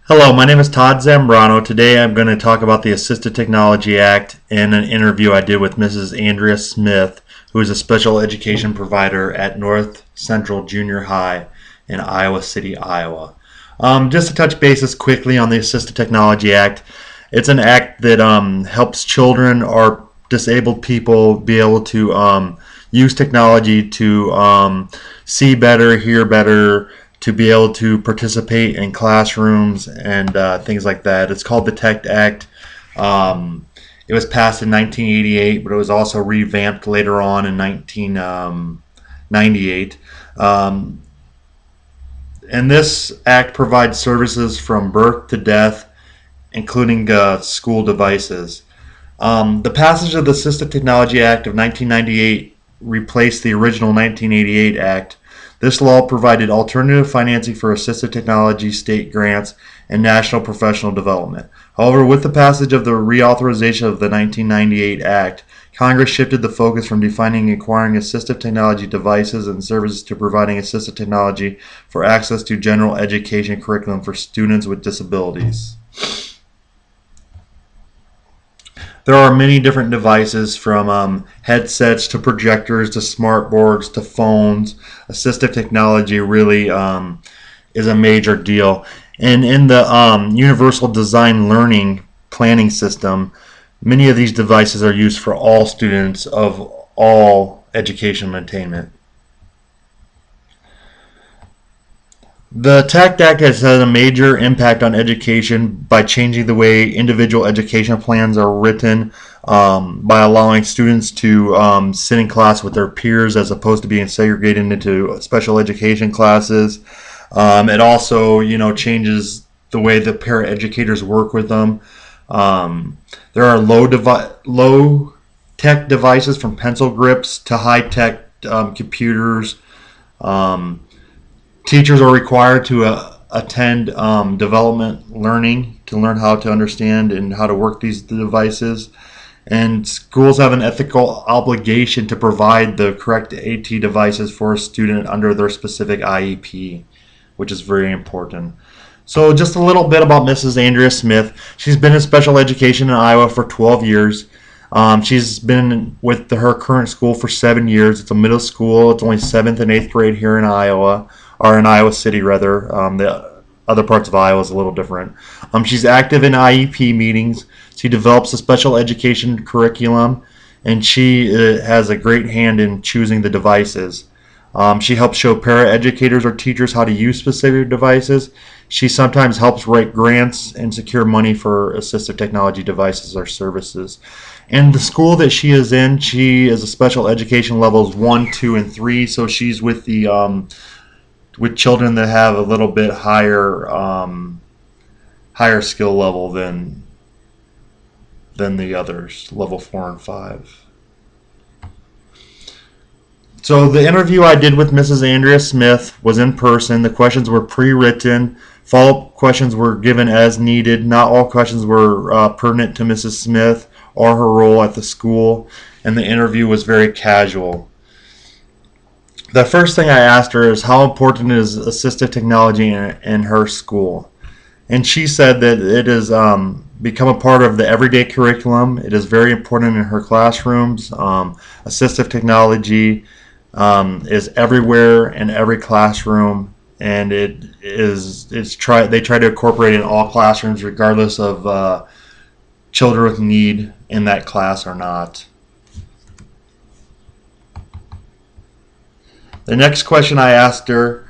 Hello, my name is Todd Zambrano. Today I'm going to talk about the Assistive Technology Act in an interview I did with Mrs. Andrea Smith, who is a special education provider at North Central Junior High in Iowa City, Iowa. Just to touch bases quickly on the Assistive Technology Act, it's an act that helps children or disabled people be able to use technology to see better, hear better, to be able to participate in classrooms and things like that. It's called the TECT Act. It was passed in 1988, but it was also revamped later on in 1998. And this act provides services from birth to death, including school devices. The passage of the Assistive Technology Act of 1998 replaced the original 1988 Act. This law provided alternative financing for assistive technology, state grants, and national professional development. However, with the passage of the reauthorization of the 1998 Act, Congress shifted the focus from defining and acquiring assistive technology devices and services to providing assistive technology for access to general education curriculum for students with disabilities. There are many different devices from headsets to projectors to smart boards to phones. Assistive technology really is a major deal. And in the Universal Design Learning Planning System, many of these devices are used for all students of all educational attainment. The TACT Act has had a major impact on education by changing the way individual education plans are written, by allowing students to sit in class with their peers as opposed to being segregated into special education classes. It also, changes the way the paraeducators work with them. There are low tech devices from pencil grips to high tech computers. Teachers are required to attend development learning to learn how to understand and how to work these devices. And schools have an ethical obligation to provide the correct AT devices for a student under their specific IEP, which is very important. So just a little bit about Mrs. Andrea Smith. She's been in special education in Iowa for 12 years. She's been with her current school for 7 years. It's a middle school. It's only 7th and 8th grade here in Iowa, or in Iowa City rather. The other parts of Iowa is a little different. She's active in IEP meetings. She develops a special education curriculum, and she has a great hand in choosing the devices. She helps show paraeducators or teachers how to use specific devices. She sometimes helps write grants and secure money for assistive technology devices or services. And the school that she is in, she is a special education levels 1, 2, and 3. So she's with the with children that have a little bit higher skill level than the others, level 4 and 5. So the interview I did with Mrs. Andrea Smith was in person. The questions were pre-written. Follow-up questions were given as needed. Not all questions were pertinent to Mrs. Smith or her role at the school, and the interview was very casual. The first thing I asked her is how important is assistive technology in her school, and she said that it has become a part of the everyday curriculum. It is very important in her classrooms. Assistive technology is everywhere in every classroom, and they try to incorporate it in all classrooms regardless of children with need in that class or not. The next question I asked her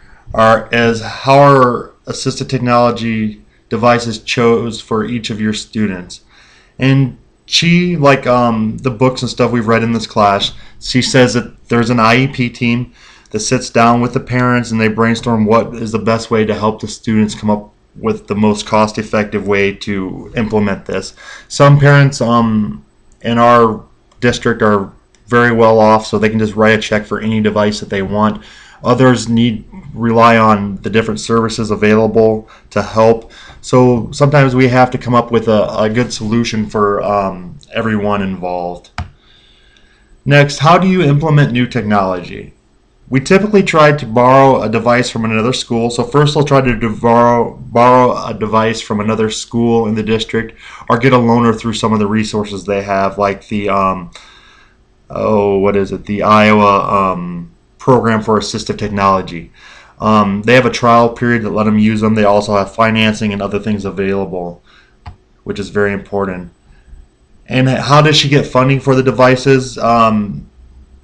is how are assistive technology devices chose for each of your students? And she, like the books and stuff we've read in this class, she says that there's an IEP team that sits down with the parents and they brainstorm what is the best way to help the students come up with the most cost-effective way to implement this. Some parents in our district are very well off, so they can just write a check for any device that they want. Others rely on the different services available to help. So sometimes we have to come up with a good solution for everyone involved. Next, how do you implement new technology? We typically try to borrow a device from another school. So first they'll try to borrow a device from another school in the district, or get a loaner through some of the resources they have, like the the Iowa program for assistive technology. They have a trial period that let them use them. They also have financing and other things available, which is very important. And how does she get funding for the devices?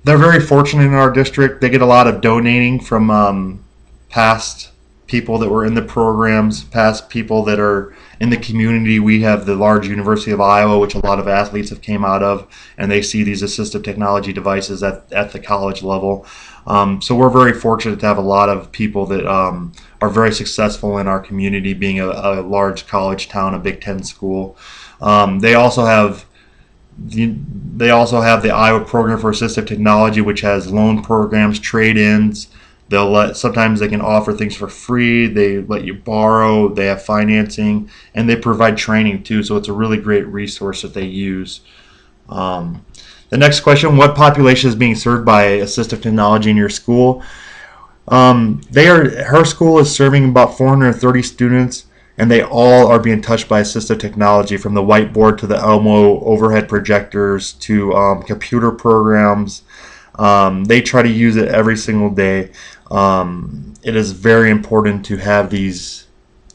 They're very fortunate in our district. They get a lot of donating from past people that were in the programs, past people that are in the community. We have the large University of Iowa, which a lot of athletes have came out of, and they see these assistive technology devices at the college level. So we're very fortunate to have a lot of people that are very successful in our community, being a large college town, a Big Ten school. They also have the Iowa Program for Assistive Technology, which has loan programs, trade-ins. Sometimes they can offer things for free. They let you borrow. They have financing, and they provide training too. So it's a really great resource that they use. The next question: what population is being served by assistive technology in your school? Her school is serving about 430 students, and they all are being touched by assistive technology, from the whiteboard to the Elmo overhead projectors to computer programs. They try to use it every single day. It is very important to have these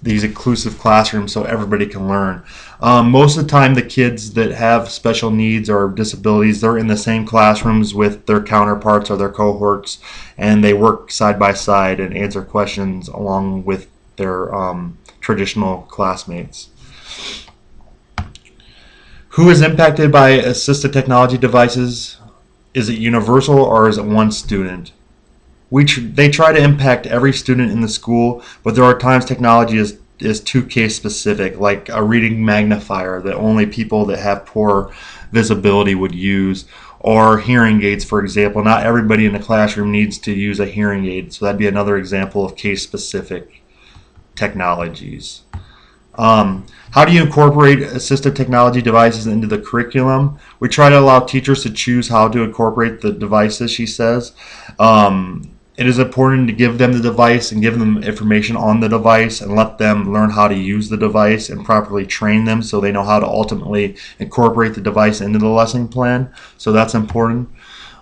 inclusive classrooms so everybody can learn. Most of the time, the kids that have special needs or disabilities, they're in the same classrooms with their counterparts or their cohorts, and they work side by side and answer questions along with their traditional classmates. Who is impacted by assistive technology devices? Is it universal, or is it one student? They try to impact every student in the school, but there are times technology is too case specific, like a reading magnifier that only people that have poor visibility would use, or hearing aids, for example. Not everybody in the classroom needs to use a hearing aid, so that'd be another example of case specific technologies. How do you incorporate assistive technology devices into the curriculum? We try to allow teachers to choose how to incorporate the devices, she says. It is important to give them the device and give them information on the device and let them learn how to use the device and properly train them so they know how to ultimately incorporate the device into the lesson plan. So that's important.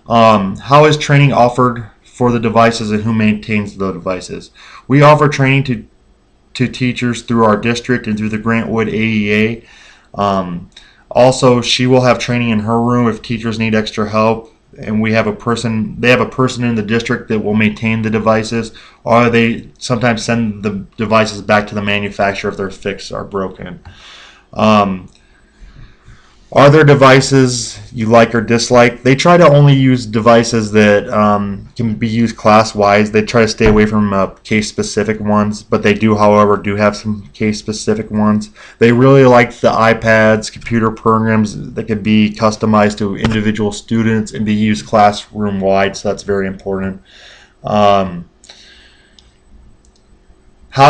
How is training offered for the devices, and who maintains the devices? We offer training to teachers through our district and through the Grantwood AEA. Also, she will have training in her room if teachers need extra help, and they have a person in the district that will maintain the devices, or they sometimes send the devices back to the manufacturer if they're fixed or broken. Are there devices you like or dislike? They try to only use devices that can be used class-wise. They try to stay away from case-specific ones, but they do, however, have some case-specific ones. They really like the iPads, computer programs that can be customized to individual students and be used classroom-wide, so that's very important. How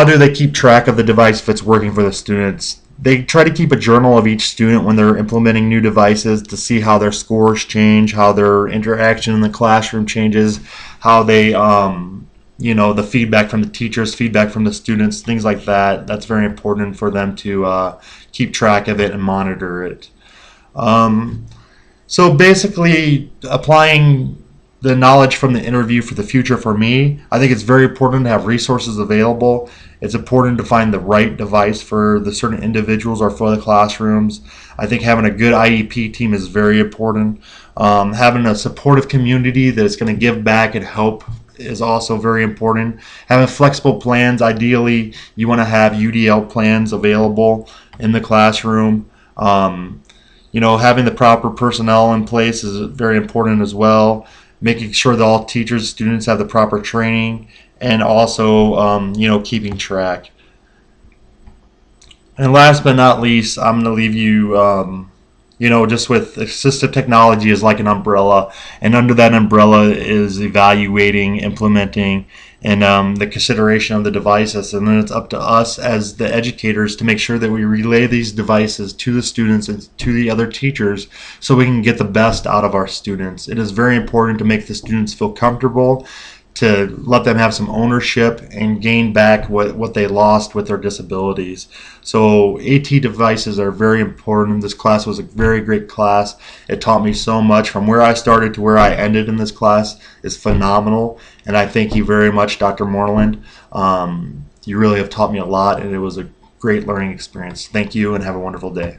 do they keep track of the device if it's working for the students? They try to keep a journal of each student when they're implementing new devices to see how their scores change, how their interaction in the classroom changes, how they, the feedback from the teachers, feedback from the students, things like that. That's very important for them to keep track of it and monitor it. So basically, applying the knowledge from the interview for the future for me, I think it's very important to have resources available. It's important to find the right device for the certain individuals or for the classrooms. I think having a good IEP team is very important. Having a supportive community that is going to give back and help is also very important. Having flexible plans, ideally you want to have UDL plans available in the classroom. Having the proper personnel in place is very important as well. Making sure that all teachers and students have the proper training, and also keeping track. And last but not least, I'm going to leave you just with assistive technology is like an umbrella, and under that umbrella is evaluating, implementing, and the consideration of the devices. And then it's up to us as the educators to make sure that we relay these devices to the students and to the other teachers so we can get the best out of our students. It is very important to make the students feel comfortable, to let them have some ownership and gain back what they lost with their disabilities. So AT devices are very important. This class was a very great class. It taught me so much. From where I started to where I ended in this class is phenomenal. And I thank you very much, Dr. Moreland. You really have taught me a lot, and it was a great learning experience. Thank you, and have a wonderful day.